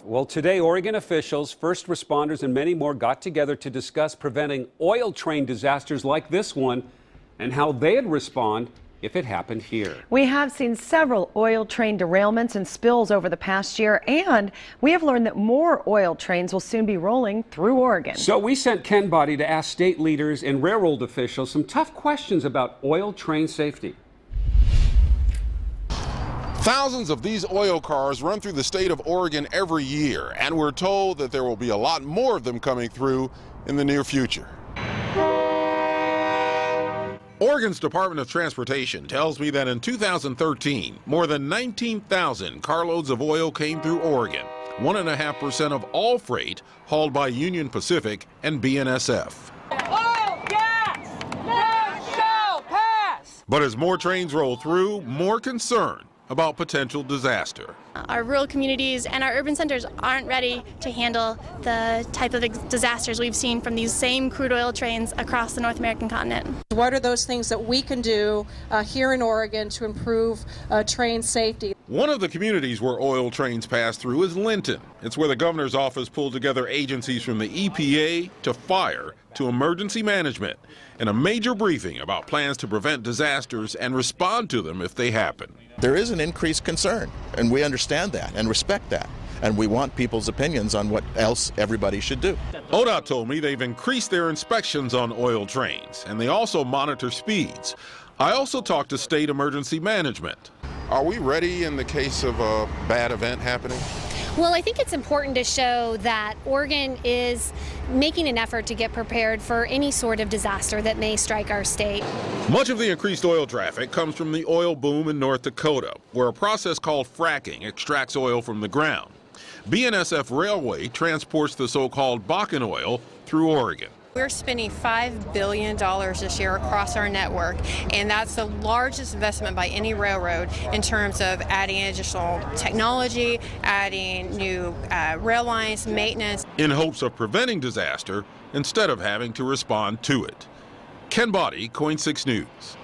Well, today, Oregon officials, first responders, and many more got together to discuss preventing oil train disasters like this one and how they'd respond if it happened here. We have seen several oil train derailments and spills over the past year, and we have learned that more oil trains will soon be rolling through Oregon. So we sent Ken Boddy to ask state leaders and railroad officials some tough questions about oil train safety. Thousands of these oil cars run through the state of Oregon every year, and we're told that there will be a lot more of them coming through in the near future. Oregon's Department of Transportation tells me that in 2013, more than 19,000 carloads of oil came through Oregon, 1.5% of all freight hauled by Union Pacific and BNSF. Oil, gas, thou shalt pass. But as more trains roll through, more concern about potential disaster. Our rural communities and our urban centers aren't ready to handle the type of disasters we've seen from these same crude oil trains across the North American continent. What are those things that we can do here in Oregon to improve train safety? One of the communities where oil trains pass through is Linton. It's where the governor's office pulled together agencies from the EPA to fire to emergency management in a major briefing about plans to prevent disasters and respond to them if they happen. There is an increased concern, and we understand that and respect that. And we want people's opinions on what else everybody should do. ODOT told me they've increased their inspections on oil trains, and they also monitor speeds. I also talked to state emergency management. Are we ready in the case of a bad event happening? Well, I think it's important to show that Oregon is making an effort to get prepared for any sort of disaster that may strike our state. Much of the increased oil traffic comes from the oil boom in North Dakota, where a process called fracking extracts oil from the ground. BNSF Railway transports the so-called Bakken oil through Oregon. We're spending $5 billion this year across our network, and that's the largest investment by any railroad in terms of adding additional technology, adding new rail lines, maintenance. In hopes of preventing disaster instead of having to respond to it. Ken Boddy, KOIN 6 News.